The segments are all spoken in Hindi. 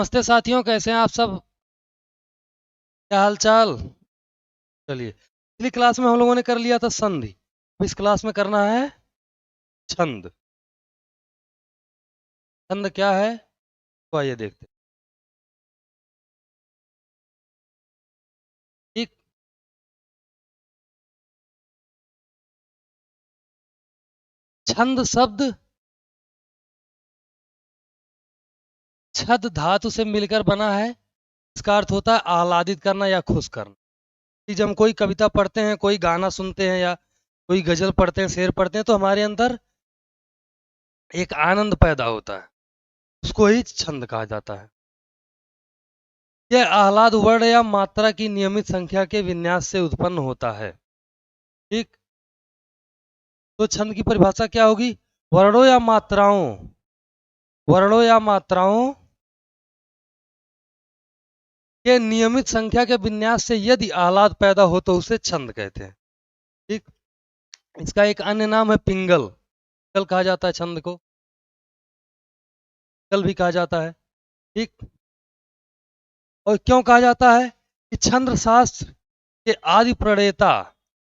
नमस्ते साथियों, कैसे हैं आप सब? क्या हाल चाल? चलिए, पिछली क्लास में हम लोगों ने कर लिया था संधि। अब इस क्लास में करना है छंद। छंद क्या है तो आइए देखते हैं। ठीक। छंद शब्द छद धातु से मिलकर बना है। इसका अर्थ होता है आह्लादित करना या खुश करना। कि जब हम कोई कविता पढ़ते हैं, कोई गाना सुनते हैं या कोई गजल पढ़ते हैं, शेर पढ़ते हैं, तो हमारे अंदर एक आनंद पैदा होता है। उसको ही छंद कहा जाता है। यह आह्लाद वर्ण या मात्रा की नियमित संख्या के विन्यास से उत्पन्न होता है। ठीक। तो छंद की परिभाषा क्या होगी? वर्णों या मात्राओं वर्णों या मात्राओं के नियमित संख्या के विन्यास से यदि आह्लाद पैदा हो तो उसे छंद कहते हैं। ठीक। इसका एक अन्य नाम है पिंगल। पिंगल कहा जाता है छंद को। पिंगल भी कहा जाता है। ठीक। और क्यों कहा जाता है? कि छंद शास्त्र के आदि प्रणेता,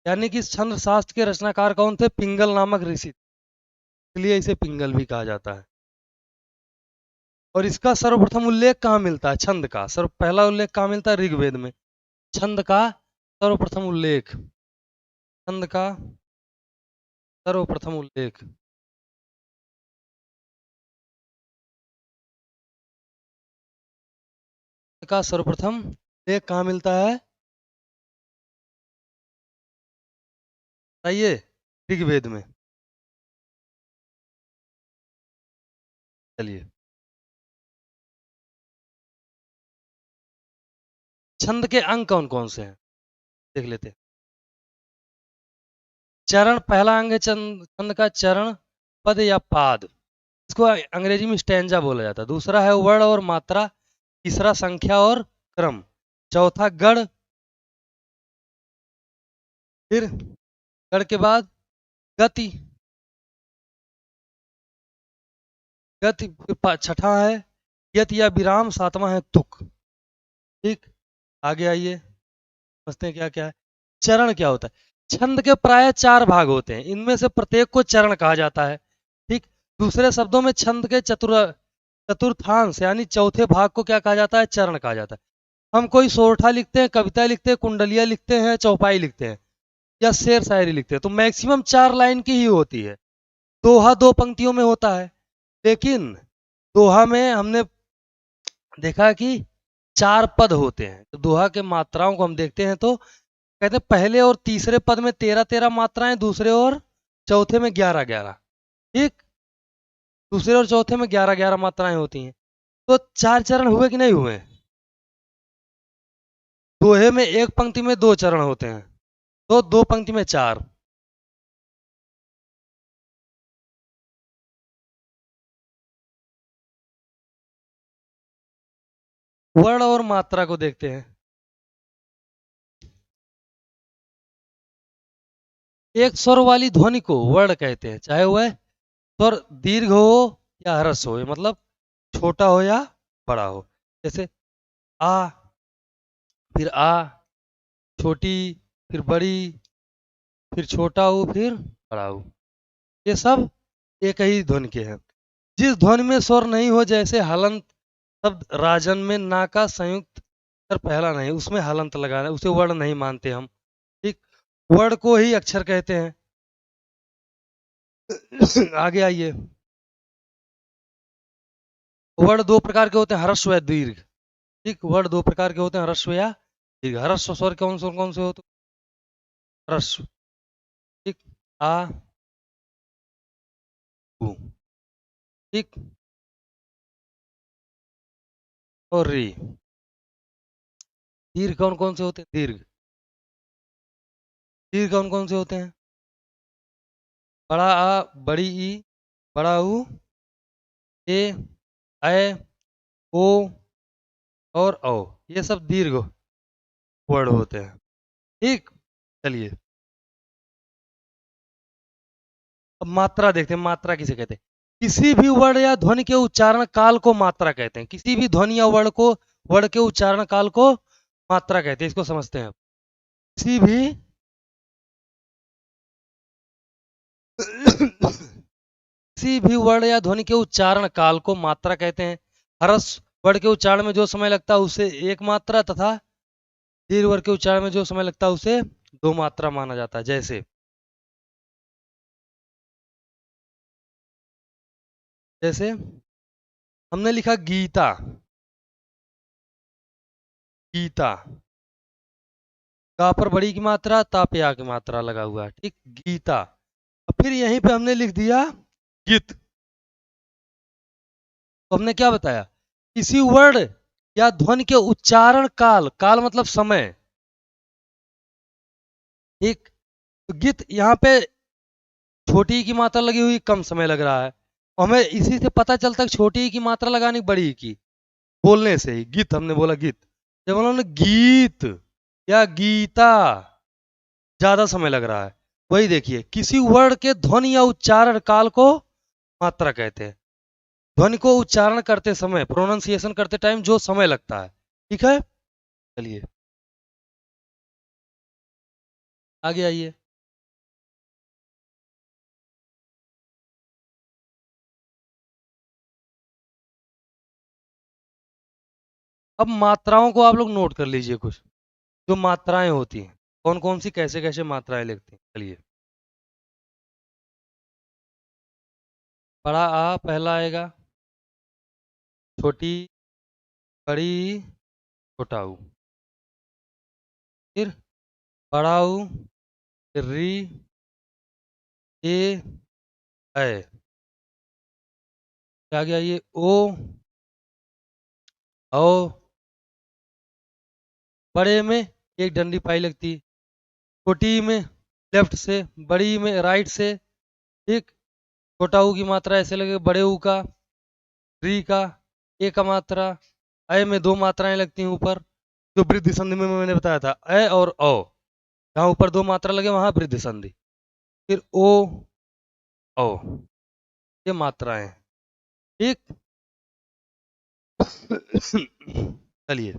यानी कि छंद शास्त्र के रचनाकार कौन थे? पिंगल नामक ऋषि। इसलिए इसे पिंगल भी कहा जाता है। और इसका सर्वप्रथम उल्लेख कहाँ मिलता है? छंद का सर्व पहला उल्लेख कहाँ मिलता है? ऋग्वेद में। छंद का सर्वप्रथम उल्लेख छंद का सर्वप्रथम उल्लेख का सर्वप्रथम उल्लेख कहाँ मिलता है? बताइए। ऋग्वेद में। चलिए, छंद के अंग कौन कौन से हैं देख लेते हैं। चरण पहला अंग है छंद छंद का चरण, पद या पाद। इसको अंग्रेजी में स्टैंजा बोला जाता है। दूसरा है वर्ण और मात्रा। तीसरा संख्या और क्रम। चौथा गढ़। फिर गढ़ के बाद गति। गति छठा है यत या विराम। सातवां है तुक। ठीक। आगे आइए, समझते हैं क्या क्या है। चरण क्या होता है? छंद के प्राय चार भाग होते हैं। इनमें से प्रत्येक को चरण कहा जाता है। ठीक। दूसरे शब्दों में छंद के चतुर्थांश यानी चौथे भाग को क्या कहा जाता है? चरण कहा जाता है। हम कोई सोरठा लिखते हैं, कविता लिखते हैं, कुंडलिया लिखते हैं, चौपाई लिखते हैं या शेर शायरी लिखते हैं तो मैक्सिमम चार लाइन की ही होती है। दोहा दो पंक्तियों में होता है। लेकिन दोहा में हमने देखा कि चार पद होते हैं। तो दोहा के मात्राओं को हम देखते हैं तो कहते हैं पहले और तीसरे पद में 13-13 मात्राएं, दूसरे और चौथे में 11-11। ठीक। दूसरे और चौथे में 11-11 मात्राएं होती हैं। तो चार चरण हुए कि नहीं हुए? दोहे में एक पंक्ति में दो चरण होते हैं, तो दो पंक्ति में चार। वर्ण और मात्रा को देखते हैं। एक स्वर वाली ध्वनि को वर्ण कहते हैं, चाहे वह स्वर दीर्घ हो या ह्रस्व हो, मतलब छोटा हो या बड़ा हो। जैसे आ, फिर आ, छोटी, फिर बड़ी, फिर छोटा हो, फिर बड़ा हो। ये सब एक ही ध्वनि के हैं। जिस ध्वनि में स्वर नहीं हो, जैसे हलंत शब्द राजन में ना का संयुक्त अक्षर पहला नहीं, उसमें हलंत लगाना, उसे वर्ण नहीं मानते हम। ठीक। वर्ण को ही अक्षर कहते हैं। आगे आइए। वर्ण दो प्रकार के होते हैं, ह्रस्व या दीर्घ। ठीक। वर्ण दो प्रकार के होते हैं, ह्रस्व या दीर्घ। ह्रस्व स्वर कौन से होते? ह्रस्व। ठीक। आ, उ। ठीक। और री। दीर्घ कौन कौन से होते हैं? दीर्घ। दीर्घ कौन कौन से होते हैं? बड़ा आ, बड़ी ई, बड़ा ऊ, ए, ऐ, ओ और औ। ये सब दीर्घ वर्ण होते हैं। ठीक। चलिए, अब मात्रा देखते हैं। मात्रा किसे कहते हैं? किसी भी वर्ण या ध्वनि के उच्चारण काल को मात्रा कहते हैं। किसी भी ध्वनि या वर्ण के उच्चारण काल को मात्रा कहते हैं। इसको समझते हैं। किसी भी किसी भी वर्ण या ध्वनि के उच्चारण काल को मात्रा कहते हैं। हर्ष वर्ण के उच्चारण में जो समय लगता है उसे एक मात्रा तथा दीर्घ वर्ण के उच्चारण में जो समय लगता है उसे दो मात्रा माना जाता है। जैसे जैसे हमने लिखा गीता, गीता, गा पर बड़ी की मात्रा, ता पे आ की मात्रा लगा हुआ है, ठीक, गीता। और फिर यहीं पे हमने लिख दिया गीत। तो हमने क्या बताया, किसी वर्ण या ध्वनि के उच्चारण काल, काल मतलब समय, ठीक। तो गीत यहाँ पे छोटी की मात्रा लगी हुई, कम समय लग रहा है। हमें इसी से पता चलता है छोटी की मात्रा लगानी बड़ी की, बोलने से ही। गीत हमने बोला गीत, जब उन्होंने गीत या गीता, ज्यादा समय लग रहा है। वही देखिए, किसी वर्ण के ध्वनि या उच्चारण काल को मात्रा कहते हैं। ध्वनि को उच्चारण करते समय, प्रोनाउंसिएशन करते टाइम जो समय लगता है, ठीक है। चलिए आगे आइए। अब मात्राओं को आप लोग नोट कर लीजिए, कुछ जो मात्राएं होती हैं, कौन कौन सी कैसे कैसे मात्राएं लिखती हैं। चलिए, बड़ा आ पहला आएगा, छोटी, बड़ी, छोटा ऊ, फिर बड़ा ऊ, फिर री, ए, ऐ, आगे आइए, ओ, औ, बड़े में एक डंडी पाई लगती, छोटी में लेफ्ट से, बड़ी में राइट से, ठीक। छोटा ऊ की मात्रा ऐसे लगे, बड़े ऊ का, री का, ए का मात्रा, अ में दो मात्राएं लगती हैं ऊपर, जो वृद्धि संधि में मैंने बताया था, अ और औ, जहाँ ऊपर दो मात्रा लगे वहां वृद्धि संधि, फिर ओ, औ, ये मात्राएं, ठीक। चलिए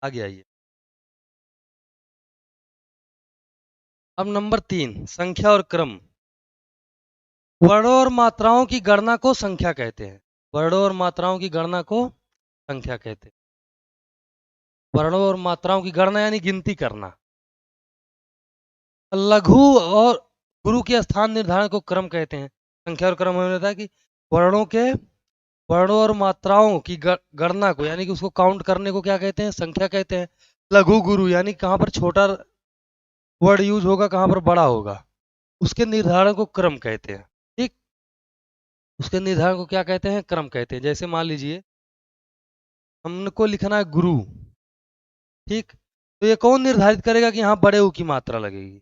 आगे आइए। अब नंबर 3, संख्या और क्रम। वर्णों और मात्राओं की गणना को संख्या कहते हैं। वर्णों और मात्राओं की गणना को संख्या कहते हैं। वर्णों और मात्राओं की गणना यानी गिनती करना। लघु और गुरु के स्थान निर्धारण को क्रम कहते हैं। संख्या और क्रम में बताया कि वर्णों के, वर्णों और मात्राओं की गणना को यानी कि उसको काउंट करने को क्या कहते हैं, संख्या कहते हैं। लघु गुरु यानी कहाँ पर छोटा वर्ड यूज होगा, कहाँ पर बड़ा होगा, उसके निर्धारण को क्रम कहते हैं, ठीक। उसके निर्धारण को क्या कहते हैं, क्रम कहते हैं। जैसे मान लीजिए हमको लिखना है गुरु, ठीक। तो ये कौन निर्धारित करेगा कि यहाँ बड़े ऊ की मात्रा लगेगी,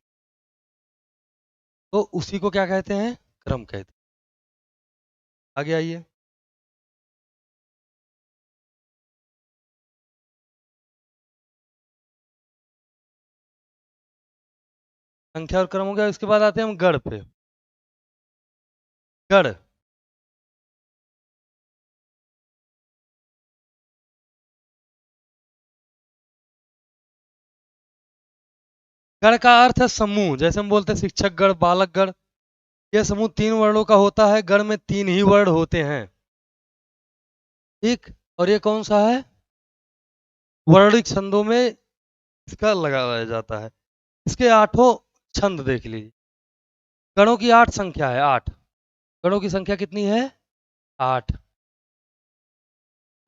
तो उसी को क्या कहते हैं, क्रम कहते हैं। आगे आइए। संख्या और क्रम हो गया, इसके बाद आते हैं हम गढ़ पे। गढ़, गढ़ का अर्थ है समूह। जैसे हम बोलते हैं शिक्षक गढ़, बालक गढ़, यह समूह 3 वर्णों का होता है। गढ़ में 3 ही वर्ण होते हैं, ठीक। और ये कौन सा है, वर्णिक छंदों में इसका लगाया जाता है। इसके 8 छंद देख लीजिए। गणों की 8 संख्या है, 8 गणों की संख्या कितनी है, 8।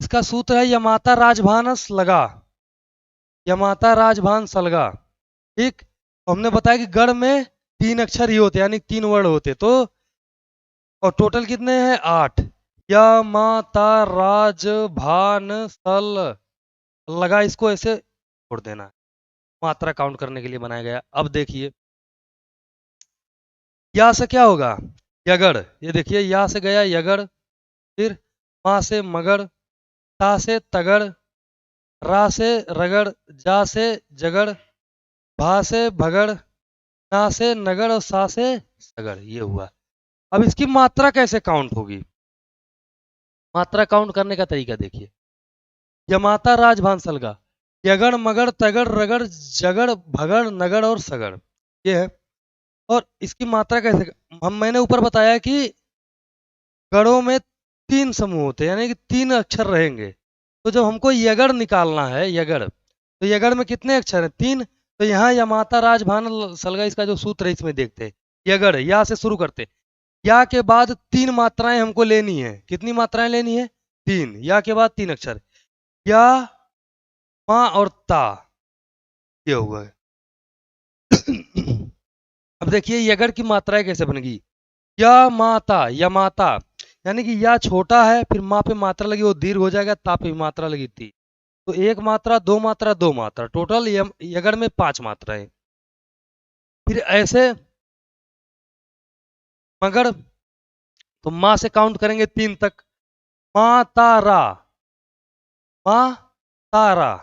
इसका सूत्र है यमाता राजभानस लगा, यमाता राजभान सलगा, ठीक। हमने बताया कि गढ़ में 3 अक्षर ही होते यानी 3 वर्ण होते, तो और टोटल कितने हैं, 8। यमाता राजभान सल लगा, इसको ऐसे छोड़ देना है, मात्रा काउंट करने के लिए बनाया गया। अब देखिए या से क्या होगा, यगड़, ये देखिए या से गया यगड़, फिर माँ से मगड़, ता से तगड़, रा से रगड़, जा से जगड़, भा से भगड़, ना से नगड़ और सा से सगड़, ये हुआ। अब इसकी मात्रा कैसे काउंट होगी? मात्रा काउंट करने का तरीका देखिए। यमाता राजभान सलगा, यगड़ मगड़ तगड़ रगड़ जगड़ भगड़ नगड़ और सगड़, ये है। और इसकी मात्रा कैसे, मैंने ऊपर बताया कि गढ़ों में 3 समूह होते हैं, यानी कि 3 अक्षर रहेंगे। तो जब हमको यगड़ निकालना है, यगड़, तो यगड़ में कितने अक्षर हैं? 3। तो यहाँ यमाता राजभान सलगा, इसका जो सूत्र है इसमें देखते हैं। यगड़, या से शुरू करते हैं। या के बाद 3 मात्राएं हमको लेनी है। कितनी मात्राएं लेनी है? 3। या के बाद 3 अक्षर, या, मा और ता, ये हुआ है। अब देखिए यगड़ की मात्राएं कैसे बनेगी। या माता, या माता, यानी कि या छोटा है, फिर माँ पे मात्रा लगी वो दीर्घ हो जाएगा, ता पे भी मात्रा लगी थी, तो 1 मात्रा, 2 मात्रा, 2 मात्रा, टोटल यगड़ में 5 मात्राएं। फिर ऐसे मगड़, तो माँ से काउंट करेंगे 3 तक। माँ तारा, माँ तारा,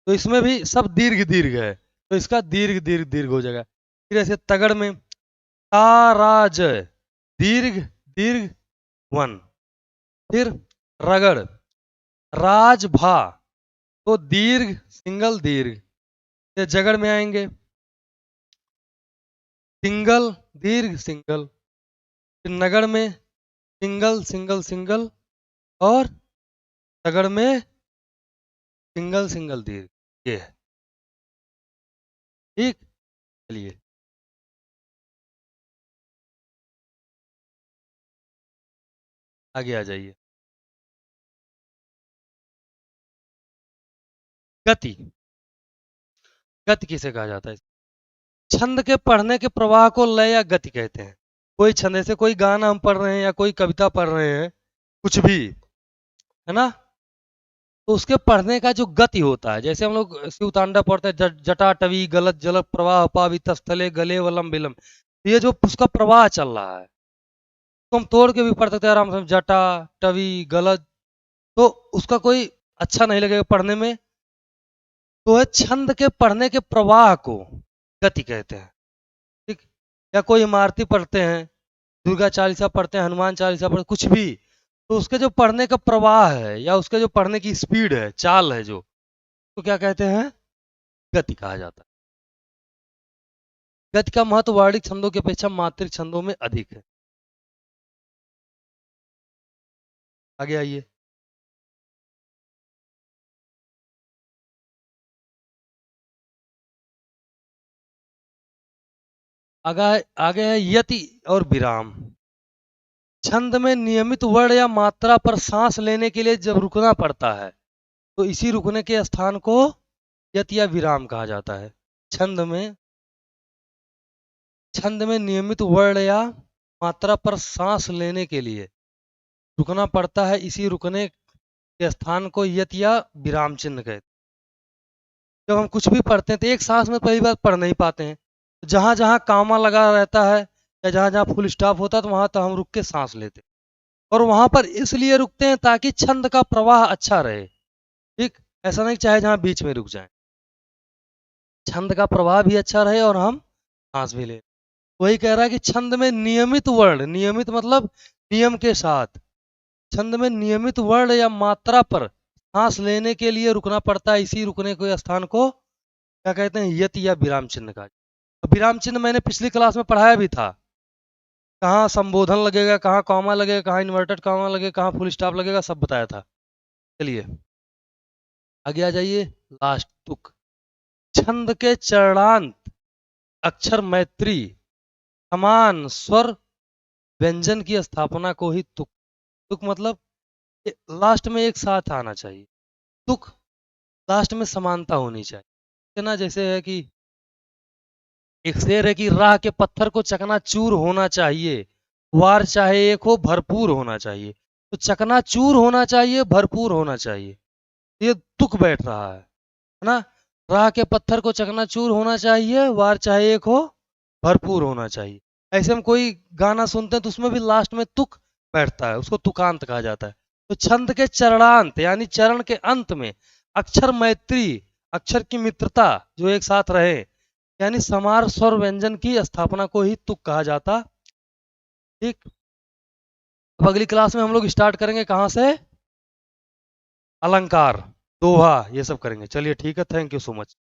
तो इसमें भी सब दीर्घ दीर्घ है, तो इसका दीर्घ दीर्घ दीर्घ हो जाएगा। फिर ऐसे तगड़ में ताराज, दीर्घ दीर्घ 1। फिर रगड़, राजभा, तो दीर्घ सिंगल दीर्घ। ये जगड़ में आएंगे, सिंगल दीर्घ सिंगल। फिर नगड़ में सिंगल सिंगल सिंगल, और तगड़ में सिंगल सिंगल दीर्घ, ये है। ठीक, चलिए आगे आ जाइए। गति, गति किसे कहा जाता है? छंद के पढ़ने के प्रवाह को लय या गति कहते हैं। कोई छंद, जैसे कोई गाना हम पढ़ रहे हैं या कोई कविता पढ़ रहे हैं, कुछ भी, है ना, तो उसके पढ़ने का जो गति होता है, जैसे हम लोग शिवतांडव पढ़ते हैं, जटाटवी गलत जल प्रवाह पावित स्थले गले वलम विलम, ये जो उसका प्रवाह चल रहा है, तो हम तोड़ के भी पढ़ सकते हैं आराम से, जटा टवी गलत, तो उसका कोई अच्छा नहीं लगेगा पढ़ने में। तो है छंद के पढ़ने के प्रवाह को गति कहते हैं। ठीक, या कोई इमारती पढ़ते हैं, दुर्गा चालीसा पढ़ते हैं, हनुमान चालीसा पढ़ते, कुछ भी, तो उसके जो पढ़ने का प्रवाह है या उसके जो पढ़ने की स्पीड है, चाल है जो, तो क्या कहते हैं? गति कहा जाता है। गति का महत्व वार्णिक छंदों की अपेक्षा मात्रिक छंदों में अधिक है। आगे आइए। आगे, आगे है यति और विराम। छंद में नियमित वर्ण या मात्रा पर सांस लेने के लिए जब रुकना पड़ता है, तो इसी रुकने के स्थान को यति या विराम कहा जाता है। छंद में, छंद में नियमित वर्ण या मात्रा पर सांस लेने के लिए रुकना पड़ता है, इसी रुकने के स्थान को यति या विराम चिन्ह कहते हैं। जब हम कुछ भी पढ़ते हैं तो एक सांस में पहली बार पढ़ नहीं पाते हैं, जहां जहां कामा लगा रहता है या जहां जहां फुल स्टॉप होता है, तो वहां तो हम रुक के सांस लेते हैं, और वहां पर इसलिए रुकते हैं ताकि छंद का प्रवाह अच्छा रहे। ठीक, ऐसा नहीं चाहे जहां बीच में रुक जाए, छंद का प्रवाह भी अच्छा रहे और हम सांस भी ले। वही कह रहा है कि छंद में नियमित वर्ण, नियमित मतलब नियम के साथ, छंद में नियमित वर्ण या मात्रा पर सांस लेने के लिए रुकना पड़ता है, इसी रुकने के स्थान को क्या कहते हैं? यति या विराम चिन्ह का। विराम चिन्ह मैंने पिछली क्लास में पढ़ाया भी था, कहाँ संबोधन लगेगा, कहाँ कॉमा लगेगा, कहाँ इन्वर्टेड कॉमा लगेगा, कहाँ फुल स्टॉप लगेगा, सब बताया था। चलिए आगे आ जाइए। लास्ट तुक। छंद के चरणांत अक्षर मैत्री समान स्वर व्यंजन की स्थापना को ही तुक, तुक मतलब लास्ट में एक साथ आना चाहिए। तुक, लास्ट में समानता होनी चाहिए, है ना। जैसे है कि एक शेर है कि राह के पत्थर को चकनाचूर होना चाहिए, वार चाहे एक हो भरपूर होना चाहिए, तो चकनाचूर होना चाहिए, भरपूर होना चाहिए, ये तुक बैठ रहा है ना। राह के पत्थर को चकनाचूर होना चाहिए, वार चाहे एक हो भरपूर होना चाहिए। ऐसे हम कोई गाना सुनते हैं तो उसमें भी लास्ट में तुक बैठता है, उसको तुकांत कहा जाता है। तो छंद के चरणांत यानी चरण के अंत में अक्षर मैत्री, अक्षर की मित्रता जो एक साथ रहे, यानी समार स्वर व्यंजन की स्थापना को ही तुक कहा जाता। ठीक। अब अगली क्लास में हम लोग स्टार्ट करेंगे कहाँ से? अलंकार, दोहा, ये सब करेंगे। चलिए ठीक है, थैंक यू सो मच।